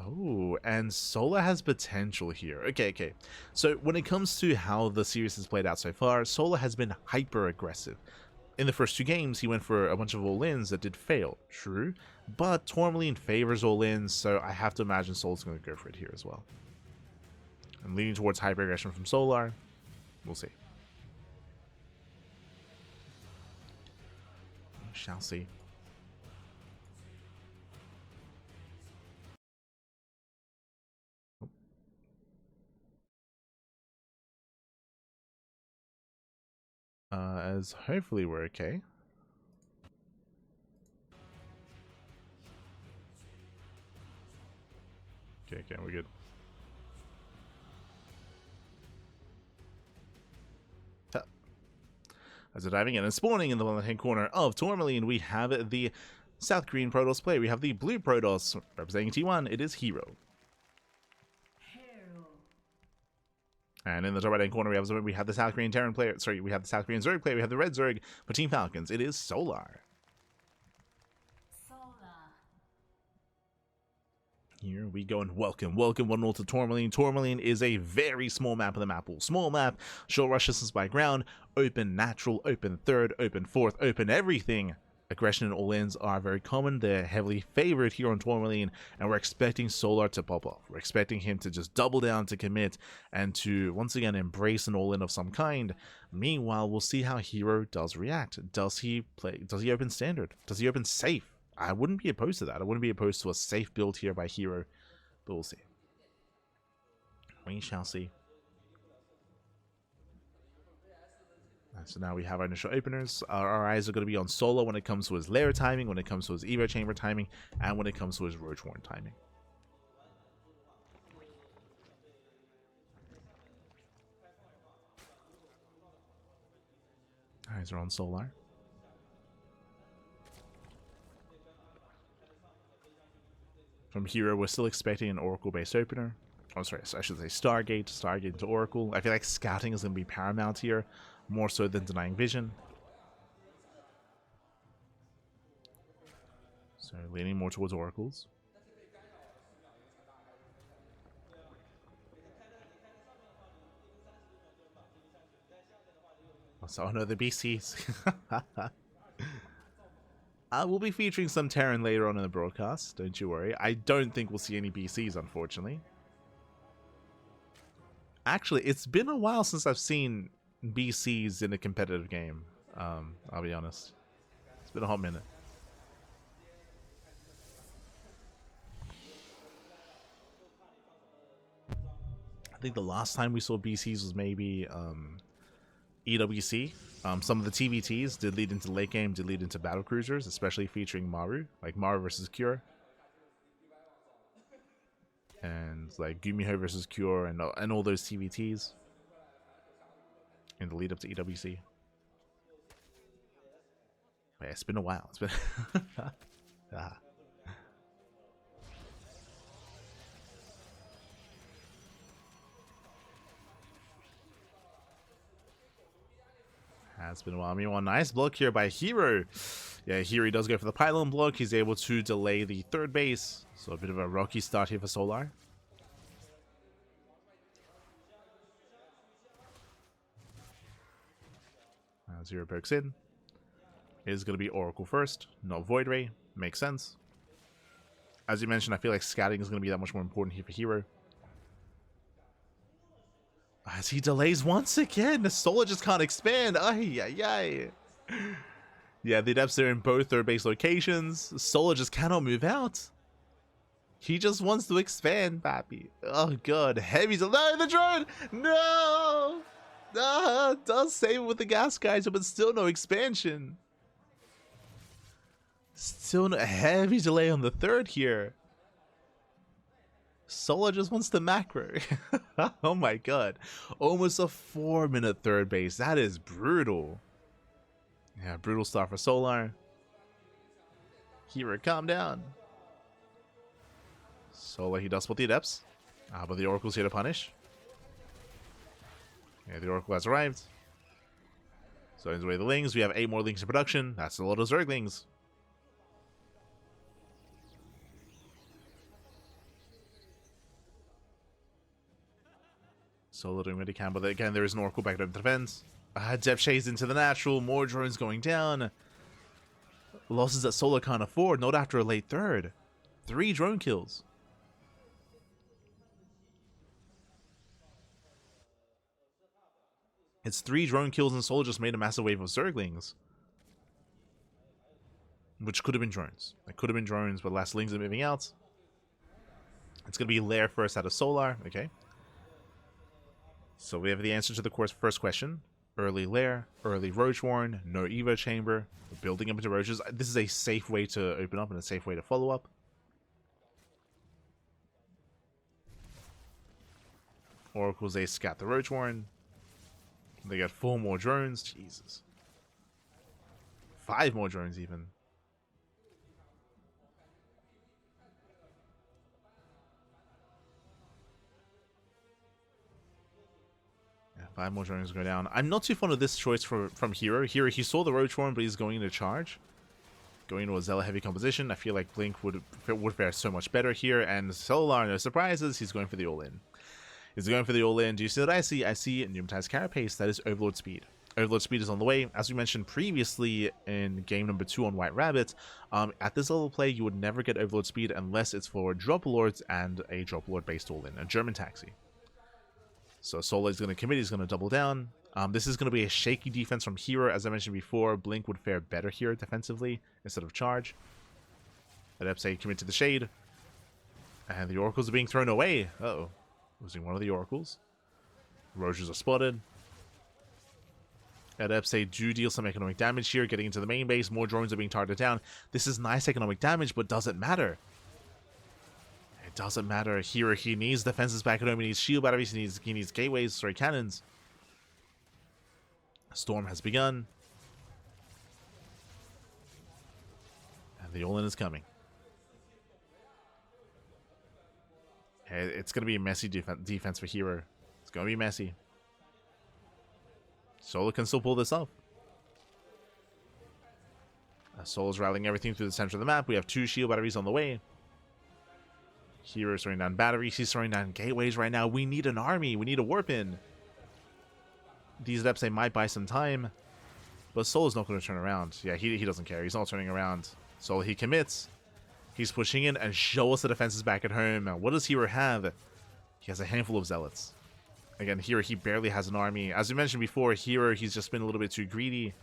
Oh, and Solar has potential here. Okay. So when it comes to how the series has played out so far, Solar has been hyper aggressive. In the first 2 games, he went for a bunch of all-ins that did fail, true, but Tourmaline favors all-ins, so I have to imagine Solar's going to go for it here as well. I'm leaning towards hyper-aggression from Solar. We'll see. We shall see. As hopefully we're okay. Okay, we're good. As we're diving in and spawning in the left-hand corner of Tourmaline, we have the South Korean Protoss player. We have the blue Protoss representing T1. It is herO. And in the top right-hand corner, we have the South Korean Terran player. Sorry, we have the South Korean Zerg player. We have the red Zerg for Team Falcons. It is Solar. Here we go, and welcome 1-0 to Tourmaline. Tourmaline is a very small map of the map pool. Small map, short rush distance by ground, open natural, open 3rd, open 4th, open everything. Aggression and all-ins are very common. They're heavily favored here on Tourmaline, and we're expecting Solar to pop off. We're expecting him to just double down, to commit, and to once again embrace an all-in of some kind. Meanwhile, we'll see how herO does react. Does he open standard? Does he open safe? I wouldn't be opposed to that. I wouldn't be opposed to a safe build here by herO, but we'll see. We shall see. So now we have our initial openers. Our eyes are going to be on Solar when it comes to his lair timing, when it comes to his Evo chamber timing, and when it comes to his Roach Warren timing. Eyes are on Solar. From herO, we're still expecting an Oracle-based opener. Oh, sorry, I should say Stargate into Oracle. I feel like scouting is going to be paramount here, more so than denying vision. So leaning more towards Oracles. So, oh no, the BCs. We'll be featuring some Terran later on in the broadcast, don't you worry. I don't think we'll see any BCs, unfortunately. Actually, it's been a while since I've seen BCs in a competitive game. I'll be honest. It's been a hot minute. I think the last time we saw BCs was maybe EWC. Some of the TVTs did lead into late game, did lead into battle cruisers, especially featuring Maru, like Maru versus Cure, and like Gumiho versus Cure, and all those TVTs in the lead up to EWC. Yeah, it's been a while. It's been ah. Has been a while. Meanwhile, nice block here by herO. Yeah, here he does go for the pylon block. He's able to delay the third base. So a bit of a rocky start here for Solar. Zero pokes in. It is going to be Oracle first, not Void Ray. Makes sense. As you mentioned, I feel like scouting is going to be that much more important here for herO. As he delays once again, the Solar just can't expand. Ay, ay, ay. Yeah, the Adepts are in both third base locations. Solar just cannot move out. He just wants to expand, papi. Oh, God. Heavy delay. No, the drone! No! Does save it with the gas geyser, but still no expansion. Still no heavy delay on the third here. Solar just wants to macro. Oh my god. Almost a 4-minute third base. That is brutal. Yeah, brutal start for Solar. herO, calm down. Solar, he does spot the Adepts. But the Oracle's here to punish. Yeah, the Oracle has arrived. So in the way of the Lings, we have 8 more Lings in production. That's a lot of Zerglings. Solar doing what he can, but again, there is an Oracle back up to defense. Depth Shades into the natural, more drones going down. Losses that Solar can't afford, not after a late third. 3 drone kills. It's 3 drone kills and Solar just made a massive wave of Zerglings. Which could have been drones. It could have been drones, but last Lings are moving out. It's going to be Lair first out of Solar, okay. So we have the answer to the first question. Early Lair, early Roach Warren, no Evo Chamber, building up into Roaches. This is a safe way to open up and a safe way to follow up. Oracle's they scat the Roach Warren. They got 4 more drones. Jesus. 5 more drones even. Yeah, 5 more drones go down. I'm not too fond of this choice from herO. herO, he saw the Roach Warren, but he's going into charge. Going into a Zella heavy composition. I feel like Blink would fare so much better here. And Solar, no surprises, he's going for the all-in. He's going for the all-in. Do you see what I see? I see Pneumatized Carapace. That is Overlord Speed. Overlord Speed is on the way. As we mentioned previously in game number 2 on White Rabbit, at this level of play, you would never get Overlord Speed unless it's for Drop Lords and a Drop Lord based all-in, a German taxi. So Solar is going to commit. He's going to double down. This is going to be a shaky defense from herO. As I mentioned before, Blink would fare better here defensively instead of charge. Adepts say commit to the Shade. And the Oracles are being thrown away. Uh-oh. Losing one of the Oracles. Roaches are spotted. Adepts say do deal some economic damage here, getting into the main base. More drones are being targeted down. This is nice economic damage, but doesn't matter. It doesn't matter. herO, he needs defenses back at home. He needs shield batteries. He needs gateways, sorry, cannons. Storm has begun. And the all-in is coming. It's going to be a messy defense for herO. It's going to be messy. Solar can still pull this off. Solar's rallying everything through the center of the map. We have 2 shield batteries on the way. herO's throwing down batteries. He's throwing down gateways right now. We need an army. We need a warp in. These reps, they might buy some time. But Solar's not going to turn around. Yeah, he doesn't care. He's not turning around. Solar, he commits. He's pushing in and show us the defenses back at home. Now, what does herO have? He has a handful of zealots. Again, herO, he barely has an army. As we mentioned before, herO, he's just been a little bit too greedy.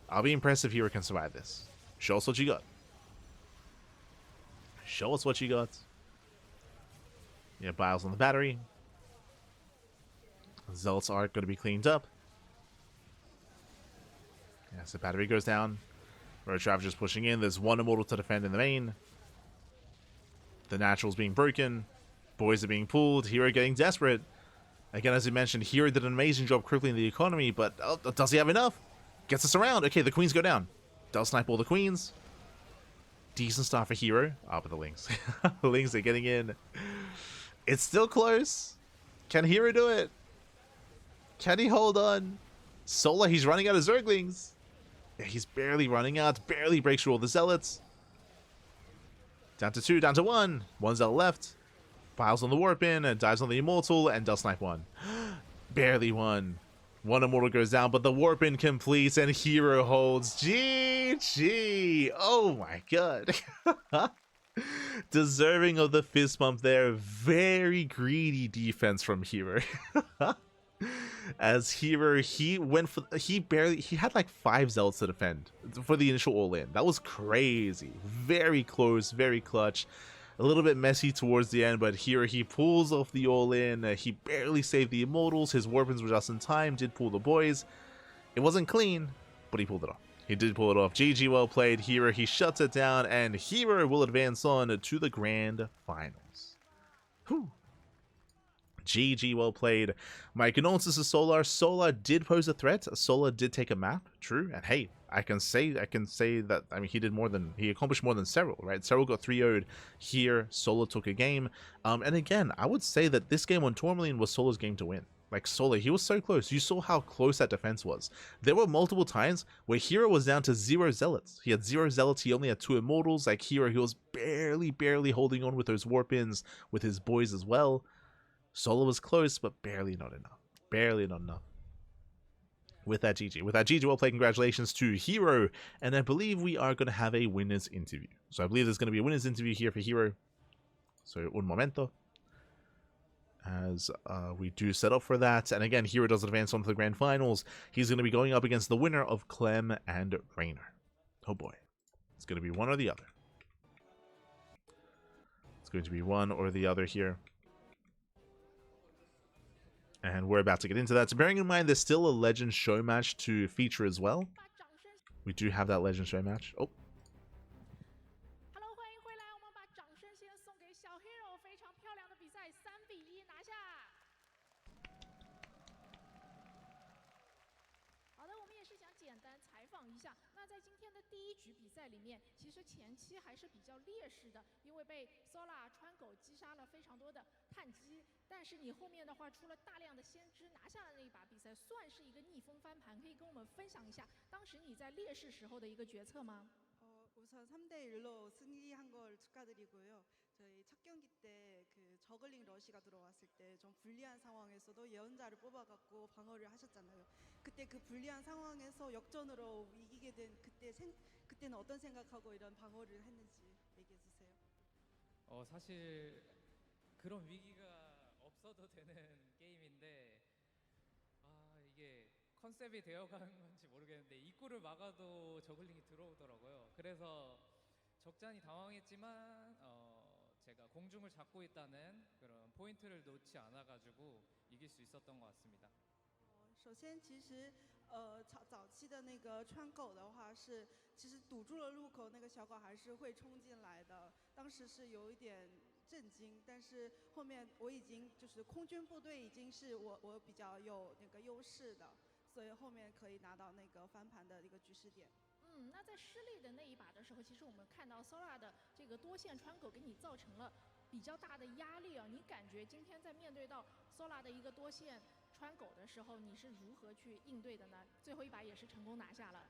I'll be impressed if herO can survive this. Show us what you got. Show us what you got. Yeah, Biles on the battery. Zealots are going to be cleaned up. Yes, the battery goes down. Road Ravager's pushing in. There's 1 immortal to defend in the main. The natural's being broken. Boys are being pulled. herO getting desperate. Again, as we mentioned, herO did an amazing job crippling the economy, but does he have enough? Gets us around. Okay, the queens go down. Does snipe all the queens. Decent start for herO. Ah, but the Lings. The Lings are getting in. It's still close. Can herO do it? Can he hold on? Solar, he's running out of Zerglings. Yeah, he's barely running out. Barely breaks through all the zealots. Down to 2, down to 1. 1 zealot left. Piles on the warp in and dives on the immortal and does snipe 1. Barely 1. 1 immortal goes down, but the warp in completes and herO holds. GG. Oh my god. Deserving of the fist bump there. Very greedy defense from herO. As herO, he had like 5 zealots to defend for the initial all-in. That was crazy. Very close, very clutch. A little bit messy towards the end, but herO, he pulls off the all-in. He barely saved the immortals. His weapons were just in time, did pull the boys. It wasn't clean, but he pulled it off. He did pull it off. GG, well played. herO, he shuts it down, and herO will advance on to the grand finals. Whew. GG, well played. My condolences to Solar. Solar did pose a threat. Solar did take a map, true. And hey, I can say that, I mean, he accomplished more than several, right? Several got 3-0'd here. Solar took a game. And again, I would say that this game on Tourmaline was Solar's game to win. Like, Solar, he was so close. You saw how close that defense was. There were multiple times where herO was down to 0 zealots. He had 0 zealots. He only had 2 immortals. Like, herO, he was barely holding on with those warp-ins with his boys as well. Solar was close, but barely not enough. Barely not enough. With that, GG. With that, GG, well played. Congratulations to herO. And I believe we are going to have a winner's interview. So I believe there's going to be a winner's interview here for herO. So, un momento. As we do set up for that. And again, herO does advance on to the grand finals. He's going to be going up against the winner of Clem and Raynor. Oh boy. It's going to be one or the other. It's going to be one or the other here. And we're about to get into that. So bearing in mind, there's still a Legend Show match to feature as well. We do have that Legend Show match. Oh. Hello， 欢迎回来，我们把掌声先送给小herO，非常漂亮的比赛，3-1拿下。好的，我们也是想简单采访一下。那在今天的第1局比赛里面，其实前期还是比较劣势的，因为被 Solar 川狗击杀了非常多的碳基。但是你后面的话出了大量的先知，拿下了那一把比赛，算是一个逆风翻盘。可以跟我们分享一下当时你在劣势时候的一个决策吗？ 우선 3대1로 승리한 걸 축하드리고요. 저희 첫 경기 때 그 저글링 러시가 들어왔을 때 좀 불리한 상황에서도 예언자를 뽑아갖고 방어를 하셨잖아요. 그때 그 불리한 상황에서 역전으로 이기게 된 그때는 어떤 생각하고 이런 방어를 했는지 얘기해 주세요. 사실 그런 위기가 없어도 되는 게임인데 이게 컨셉이 되어가는 건지 모르겠는데 입구를 막아도 저글링이 들어오더라고요. 그래서 적잖이 당황했지만 제가 공중을 잡고 있다는 그런 포인트를 놓지 않아가지고 이길 수 있었던 것 같습니다. 首先，其实早期的那个川狗的话是，其实堵住了路口，那个小狗还是会冲进来的。当时是有一点震惊，但是后面我已经就是空军部队已经是我比较有那个优势的，所以后面可以拿到那个翻盘的一个局势点。那在失利的那一把的时候，其实我们看到 Solar 的这个多线川狗给你造成了比较大的压力啊。你感觉今天在面对到 Sola 的一个多线穿狗的时候，你是如何去应对的呢？最后一把也是成功拿下了。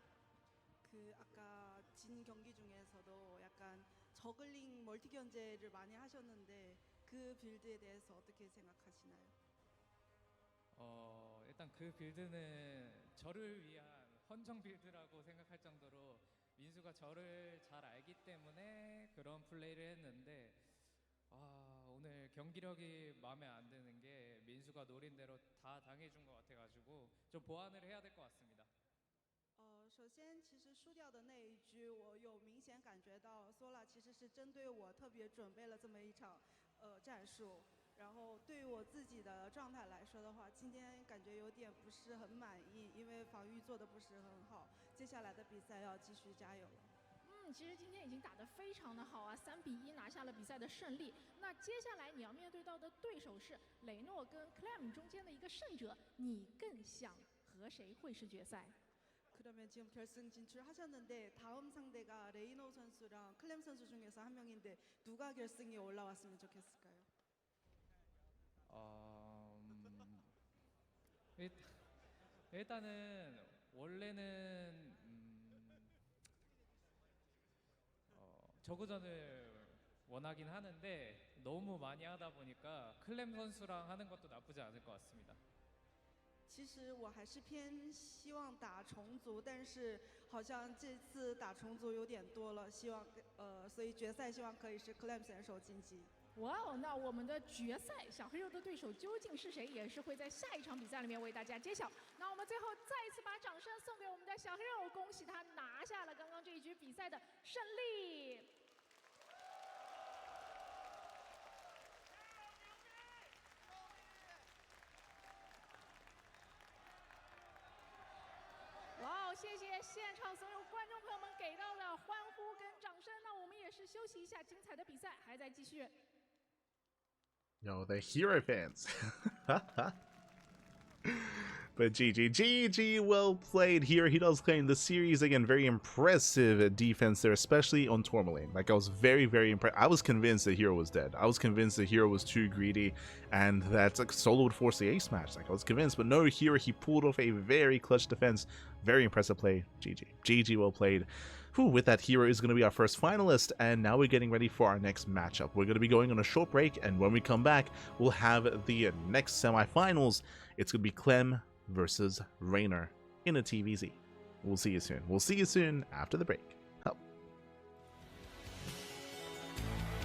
아까 진 경기 중에서도 약간 저글링 멀티 견제를 많이 하셨는데 그 빌드에 대해서 어떻게 생각하시나요? 일단 그 빌드는 저를 위한 헌정 빌드라고 생각할 정도로 민수가 저를 잘 알기 때문에 그런 플레이를 했는데 오늘 경기력이 마음에 안 드는 게 민수가 노린 대로 다 당해준 것 같아가지고 좀 보완을 해야 될 것 같습니다. 首先，其实输掉的那一局，我有明显感觉到 Sola 其实是针对我特别准备了这么一场战术。然后对于我自己的状态来说的话，今天感觉有点不是很满意，因为防御做的不是很好。接下来的比赛要继续加油了。 其实今天已经打得非常的好啊，3-1拿下了比赛的胜利。那接下来你要面对到的对手是雷诺跟 Clem 中间的一个胜者，你更想和谁会师决赛？ 그러면 지금 결승 진출하셨는데 다음 상대가 레이노 선수랑 클램 선수 중에서 한 명인데 누가 결승에 올라왔으면 좋겠을까요? 일단은 원래는 저그전을 원하긴 하는데 너무 많이 하다 보니까 클램 선수랑 하는 것도 나쁘지 않을 것 같습니다. 其实我还是偏希望打重组，但是好像这次打重组有点多了，希望所以决赛希望可以是 Clem 选手晋级。哇哦，那我们的决赛小黑肉的对手究竟是谁，也是会在下一场比赛里面为大家揭晓。那我们最后再一次把掌声送给我们的小黑肉，恭喜他拿下了刚刚这一局比赛的胜利。 哇哦！谢谢现场所有观众朋友们给到的欢呼跟掌声。那我们也是休息一下，精彩的比赛还在继续。No, the hero fans. But GG, well played here. He does claim the series again. Very impressive defense there, especially on Tourmaline. Like I was very impressed. I was convinced that hero was dead. I was convinced that hero was too greedy, and that like solo would force the ace match. Like I was convinced, but no, here he pulled off a very clutch defense. Very impressive play. GG, well played. Whew, with that, hero is going to be our first finalist, and now we're getting ready for our next matchup. We're going to be going on a short break, and when we come back, we'll have the next semifinals. It's going to be Clem versus Raynor in a PvZ. We'll see you soon. We'll see you soon after the break.